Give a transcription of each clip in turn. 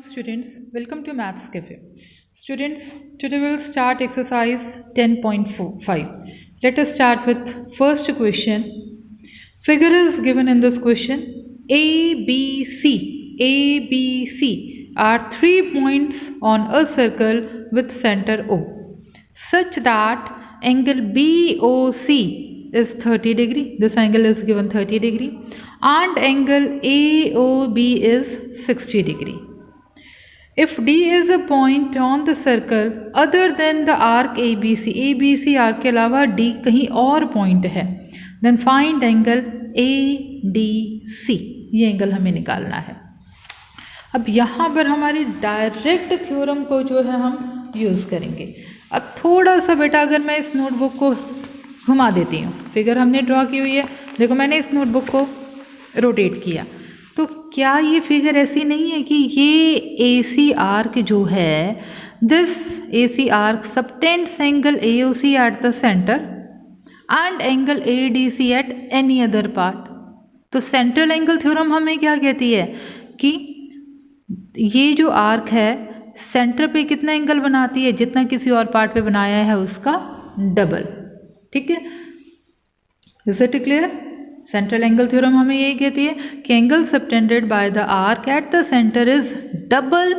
Students, welcome to Maths Cafe. Students, today we will start exercise 10.5. Let us start with first question. Figure is given in this question. A, B, C are 3 points on a circle with center O, such that angle BOC is 30 degree. This angle is given 30 degree and angle AOB is 60 degree. If D is a point on the circle other than the arc ABC arc के अलावा D कहीं और point है, then find angle ADC. ये angle हमें निकालना है. अब यहाँ पर हमारी डायरेक्ट थ्योरम को जो है हम यूज़ करेंगे. अब थोड़ा सा बेटा अगर मैं इस नोटबुक को घुमा देती हूँ, फिगर हमने ड्रॉ की हुई है, देखो मैंने इस नोटबुक को रोटेट किया, तो क्या ये फिगर ऐसी नहीं है कि ये AC आर्क जो है, this AC arc subtends angle AOC at the centre and angle ADC at any other part. तो सेंट्रल एंगल थ्योरम हमें क्या कहती है कि ये जो आर्क है सेंटर पे कितना एंगल बनाती है, जितना किसी और पार्ट पे बनाया है उसका डबल. ठीक है, is it clear? Central angle theorem हमें यही कहती है कि angle subtended by the arc at the center is double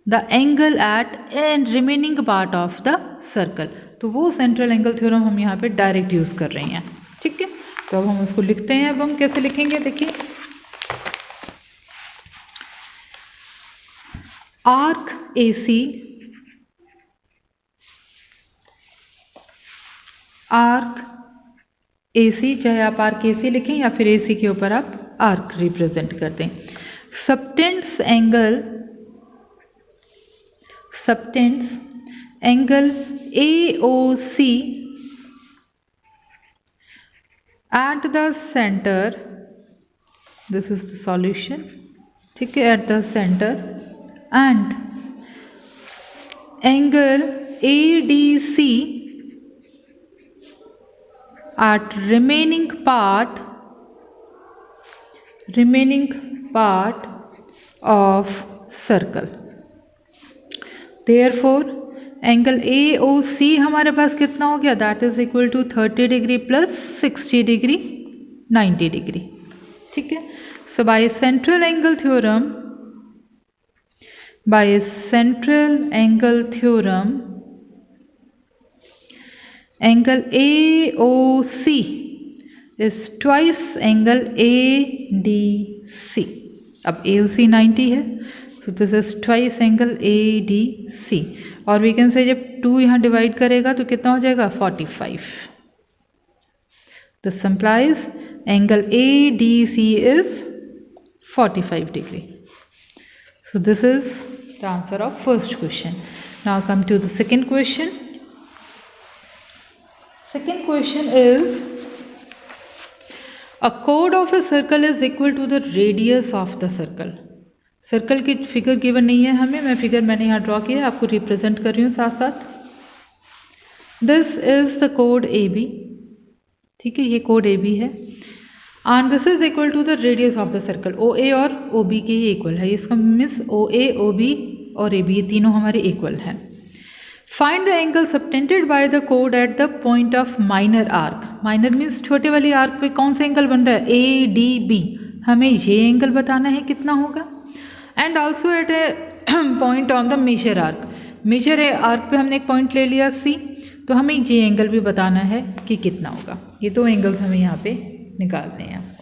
the angle at and remaining part of the circle. तो वो सेंट्रल एंगल थ्योरम हम यहाँ पे डायरेक्ट यूज कर रहे हैं. ठीक है, तो अब हम उसको लिखते हैं. अब हम कैसे लिखेंगे, देखिए, आर्क AC, आर्क AC, चाहे आप आर्क AC लिखें या फिर AC के ऊपर आप आर्क रिप्रेजेंट कर दें. Subtends angle AOC at the centre, this is the solution. ठीक है, at the centre and angle ADC at remaining part of circle. Therefore angle AOC हमारे पास कितना हो गया, that is equal to 30 degree plus 60 degree 90 degree. ठीक है, so by central angle theorem angle AOC is twice angle ADC. अब AOC 90 है, so this is twice angle ADC. और we can say जब 2 यहाँ डिवाइड करेगा तो कितना हो जाएगा, 45. This implies angle ADC is 45 degree. So this is the answer of first question. Now come to the second question. Second question is, a chord of a circle is equal to the radius of the circle. Circle की figure given नहीं है हमें, मैं figure मैंने यहाँ draw किया है, आपको रिप्रेजेंट कर रही हूँ साथ साथ. दिस इज द कोड AB. ठीक है, ये कोड AB है and this is equal to the radius of the circle. OA और OB के ये इक्वल है, इसका मीन्स OA, OB और AB ये तीनों हमारे इक्वल हैं. Find the angle subtended by the कोड at the point of minor arc. Minor means छोटे वाली आर्क पे कौन सा एंगल बन रहा है, ADB. हमें ये एंगल बताना है कितना होगा. And also at a point on the major arc. Major arc पे हमने एक पॉइंट ले लिया C, तो हमें ये एंगल भी बताना है कि कितना होगा. ये 2 एंगल्स हमें यहाँ पे निकालने हैं.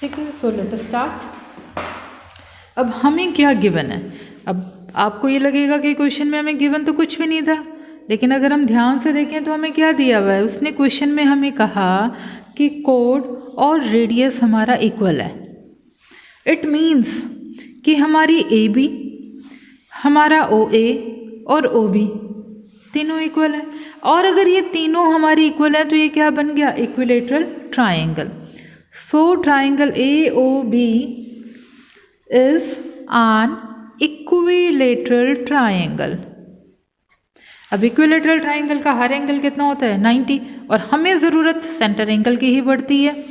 ठीक है, सो लेट अस स्टार्ट. अब हमें क्या गिवन है, अब आपको ये लगेगा कि क्वेश्चन में हमें गिवन तो कुछ भी नहीं था, लेकिन अगर हम ध्यान से देखें तो हमें क्या दिया हुआ है. उसने क्वेश्चन में हमें कहा कि कोड और रेडियस हमारा इक्वल है. इट मीन्स कि हमारी AB, हमारा OA और OB तीनों इक्वल है. और अगर ये तीनों हमारी इक्वल है तो ये क्या बन गया, equilateral triangle. So triangle AOB is an equilateral triangle. अब इक्विलेटरल ट्राइंगल का हर एंगल कितना होता है, 90, और हमें ज़रूरत सेंटर एंगल की ही पड़ती है.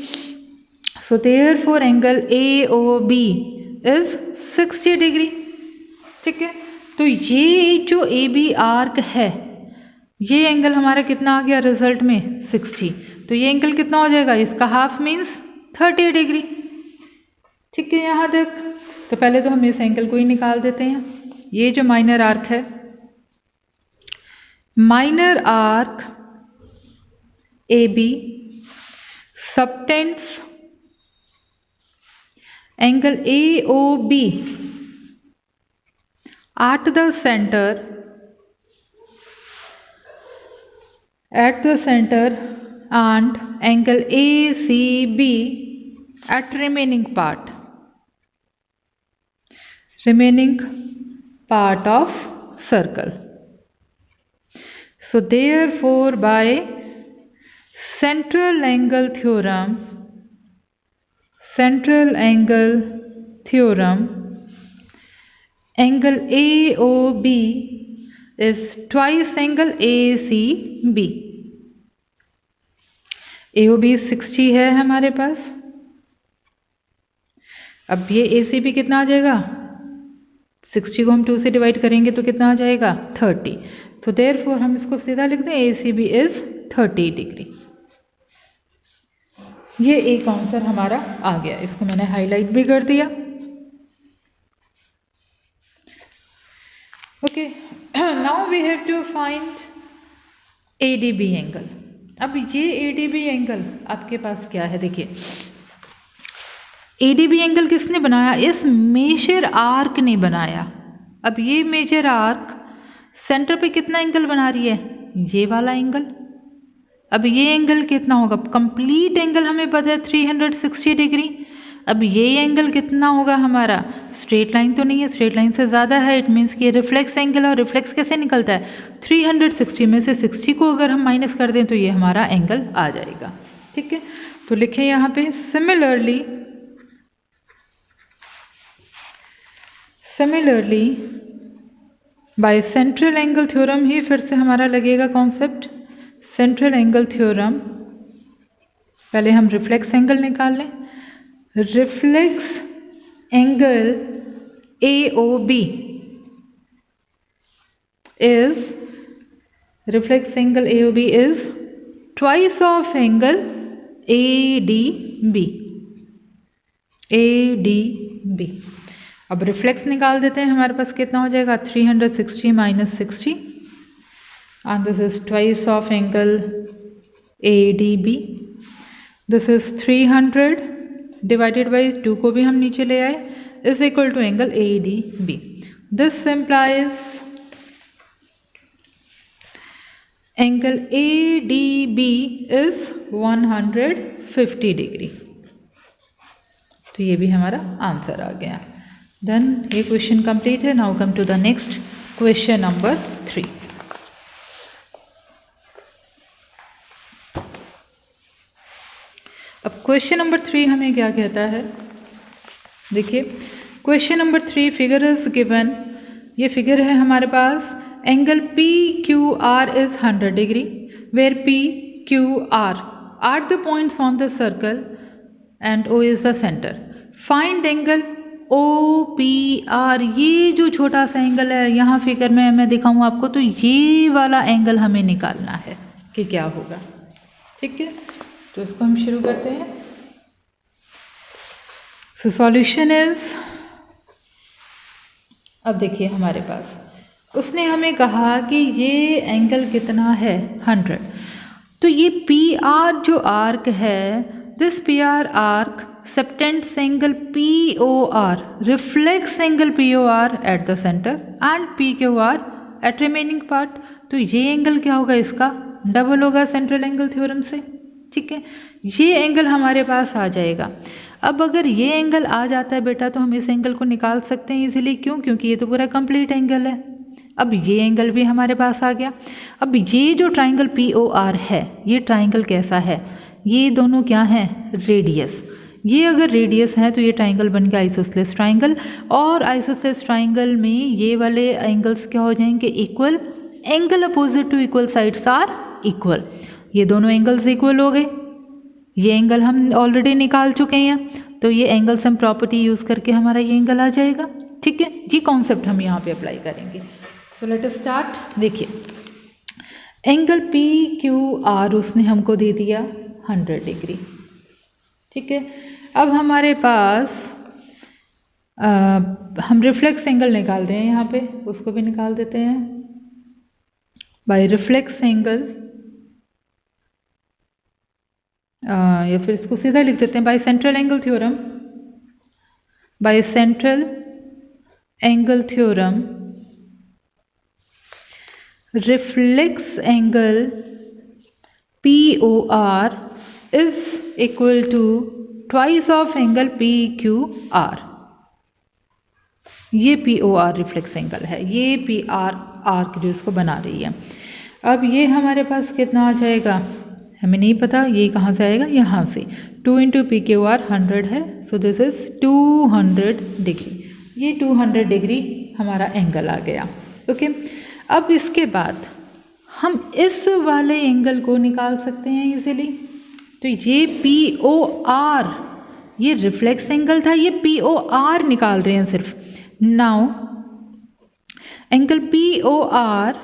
So therefore angle AOB is 60 degree. ठीक है। तो ये जो ए बी आर्क है, ये एंगल हमारा कितना आ गया रिजल्ट में 60। तो ये एंगल कितना हो जाएगा, इसका हाफ मीन्स 30 डिग्री। ठीक है यहाँ तक। तो पहले तो हम इस एंगल को ही निकाल देते हैं। ये जो माइनर आर्क है, minor arc A B subtends angle A O B at the center and angle ACB at remaining part of circle. So therefore by central angle theorem angle AOB is twice angle ACB. AOB 60 है हमारे पास। अब ये ACB कितना आ जाएगा, 60 को हम 2 से divide करेंगे तो कितना आ जाएगा 30। सो देयरफॉर हम इसको सीधा लिख दें ACB इज 30 डिग्री। ये एक आंसर हमारा आ गया, इसको मैंने हाईलाइट भी कर दिया। Okay, now we have to find ADB angle. अब ये ADB एंगल आपके पास क्या है, देखिए ADB एंगल किसने बनाया, इस मेजर आर्क ने बनाया। अब ये मेजर आर्क सेंटर पे कितना एंगल बना रही है, ये वाला एंगल। अब ये एंगल कितना होगा, कंप्लीट एंगल हमें पता है 360 डिग्री। अब ये एंगल कितना होगा हमारा, स्ट्रेट लाइन तो नहीं है, स्ट्रेट लाइन से ज़्यादा है, इट मीन्स कि ये रिफ्लेक्स एंगल। और रिफ्लेक्स कैसे निकलता है, 360 में से 60 को अगर हम माइनस कर दें तो ये हमारा एंगल आ जाएगा। ठीक है, तो लिखें यहाँ पे similarly by central angle theorem ही फिर से हमारा लगेगा कॉन्सेप्ट सेंट्रल एंगल थ्योरम। पहले हम रिफ्लेक्स एंगल निकाल लें। Reflex angle AOB is twice of angle ADB। अब रिफ्लेक्स निकाल देते हैं, हमारे पास कितना हो जाएगा 360 minus 60 and this is twice of angle ADB। this is 300 divided by 2 को भी हम नीचे ले आए is equal to angle ADB। this implies angle ADB is 150 degree. तो ये भी हमारा आंसर आ गया। देन ये क्वेश्चन कंप्लीट है। Now come to the next question number 3। अब क्वेश्चन नंबर 3 हमें क्या कहता है, देखिए question number 3 figure is given. ये फिगर है हमारे पास, angle PQR is 100 degree where PQR are the points on the circle and O is the centre. Find angle OPR। ये जो छोटा सा एंगल है यहाँ फिगर में मैं दिखाऊँ आपको, तो ये वाला एंगल हमें निकालना है कि क्या होगा। ठीक है, तो इसको हम शुरू करते हैं। सो सॉल्यूशन इज, अब देखिए हमारे पास उसने हमें कहा कि ये एंगल कितना है 100। तो ये PR जो आर्क है, this PR arc subtends angle POR, reflex angle POR at the centre and PQR at remaining part. तो ये एंगल क्या होगा, इसका डबल होगा सेंट्रल एंगल थ्योरम से। ठीक है, ये एंगल हमारे पास आ जाएगा। अब अगर ये एंगल आ जाता है बेटा तो हम इस एंगल को निकाल सकते हैं इजीली। क्यों, क्योंकि ये तो पूरा कंप्लीट एंगल है। अब ये एंगल भी हमारे पास आ गया। अब ये जो ट्राइंगल POR है, ये ट्राइंगल कैसा है, ये दोनों क्या हैं, रेडियस। ये अगर रेडियस है तो ये ट्राइंगल बन गया आइसोसेलेस ट्राइंगल, और आइसोसेलेस ट्राइंगल में ये वाले एंगल्स क्या हो जाएंगे, equal. Angle opposite to equal sides are equal. ये दोनों एंगल्स इक्वल हो गए। ये एंगल हम ऑलरेडी निकाल चुके हैं, तो ये एंगल सम प्रॉपर्टी यूज़ करके हमारा ये एंगल आ जाएगा। ठीक है, ये कॉन्सेप्ट हम यहाँ पे अप्लाई करेंगे। सो लेट अस स्टार्ट। देखिए एंगल पी क्यू आर उसने हमको दे दिया 100 डिग्री, ठीक है। अब हमारे पास हम रिफ्लेक्स एंगल निकाल रहे हैं यहाँ पे, उसको भी निकाल देते हैं बाय रिफ्लेक्स एंगल, या फिर इसको सीधा लिख देते हैं bye central angle theorem. Bye central angle theorem reflex angle POR is equal to twice of angle PQR। ये POR रिफ्लेक्स एंगल है, ये PR आर्क जो इसको बना रही है। अब ये हमारे पास कितना आ जाएगा हमें नहीं पता, ये कहाँ से आएगा, यहाँ से 2 इंटू PQR 100 है, सो दिस इज 200 डिग्री। ये 200 डिग्री हमारा एंगल आ गया, ओके। अब इसके बाद हम इस वाले एंगल को निकाल सकते हैं इजीली। तो ये POR, ये रिफ्लेक्स एंगल था, ये POR निकाल रहे हैं सिर्फ। Now angle POR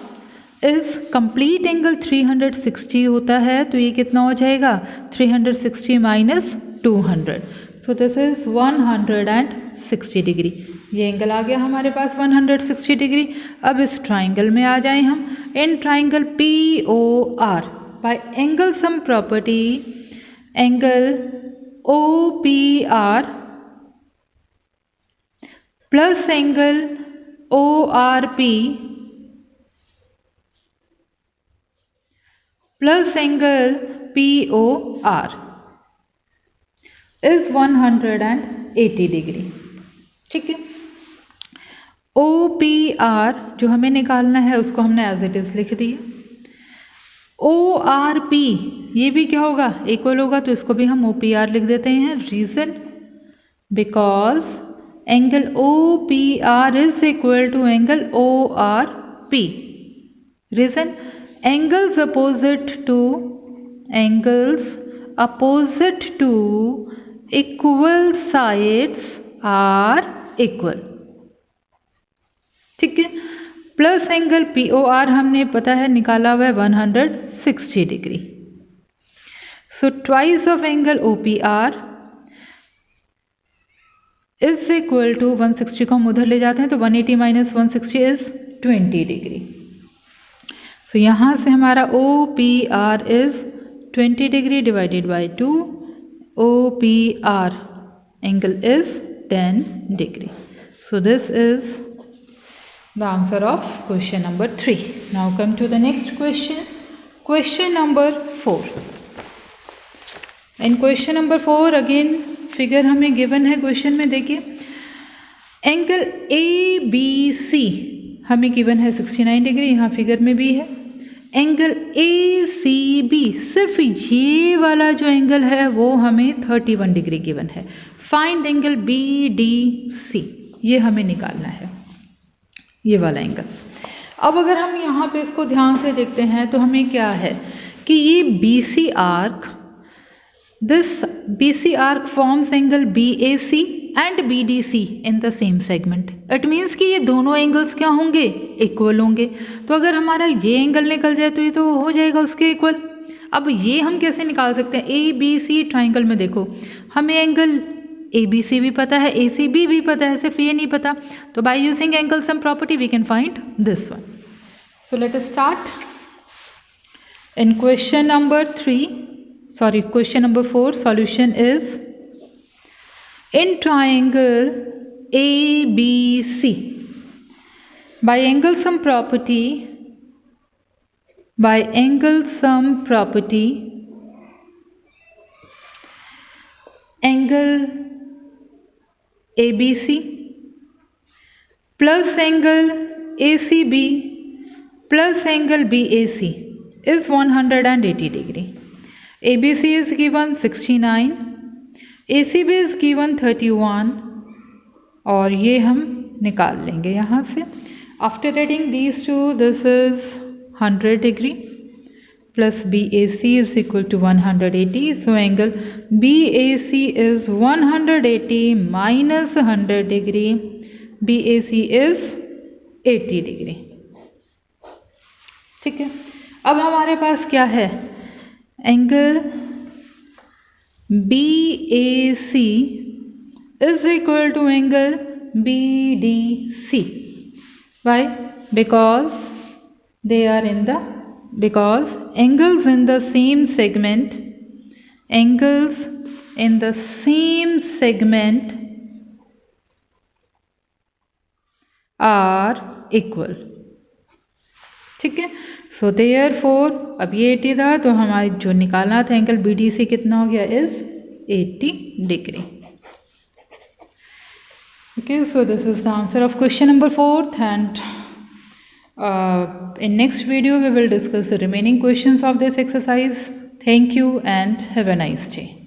is complete angle 360 होता है, तो ये कितना हो जाएगा 360 minus 200, so this is 160 degree. ये एंगल आ गया हमारे पास 160 डिग्री। अब इस ट्राइंगल में आ जाएं हम। In triangle POR bye angle sum property, angle OPR plus angle ORP plus angle POR is 180 degree, ठीक है। OPR जो हमें निकालना है उसको हमने एज इट इज लिख दिया। ORP ये भी क्या होगा, इक्वल होगा, तो इसको भी हम OPR लिख देते हैं। Reason because angle OPR is equal to angle ORP। Reason angles opposite to equal sides are equal, ठीक है। प्लस एंगल POR हमने पता है निकाला हुआ है 160 degree, so twice of angle OPR is equal to 160 को हम उधर ले जाते हैं तो 180 माइनस 160 इज 20 डिग्री। सो यहाँ से हमारा OPR is 20 degree divided by 2, OPR angle is 10 degree. So this is the answer of question number 3. Now come to the next question. Question number 4. In question number 4 again figure हमें given है question में। देखिए angle ABC हमें given है 69 degree, यहाँ figure में भी है। एंगल ACB, सिर्फ ये वाला जो एंगल है वो हमें 31 डिग्री गिवन है। फाइंड एंगल BDC, ये हमें निकालना है, ये वाला एंगल। अब अगर हम यहाँ पे इसको ध्यान से देखते हैं तो हमें क्या है कि ये BC arc, this BC arc forms angle BAC and BDC in the same segment. It means कि ये दोनों एंगल्स क्या होंगे, इक्वल होंगे। तो अगर हमारा ये एंगल निकल जाए तो ये तो हो जाएगा उसके इक्वल। अब ये हम कैसे निकाल सकते हैं, ABC ट्राइंगल में देखो हमें एंगल ABC भी पता है, ACB भी पता है, सिर्फ ये नहीं पता। तो by using angle sum property we can find this one. So let us start. In question number 4 solution is in triangle ABC by angle sum property angle ABC plus angle ACB plus angle BAC is 180 degree. ABC is given 69, ACB is given 31 और ये हम निकाल लेंगे यहाँ से। After adding these two, this is 100 degree plus BAC is equal to 180. So angle BAC is 180 minus 100 degree. BAC is 80 degree. ठीक है, अब हमारे पास क्या है, angle BAC is equal to angle BDC. Why? Because angles in the same segment are equal. ठीक है, so therefore अब ये 80 था, तो हमारी जो निकालना था एंगल BDC कितना हो गया, is 80 degree. Okay, so this is the answer of question number 4th, and in next video we will discuss the remaining questions of this exercise. Thank you and have a nice day.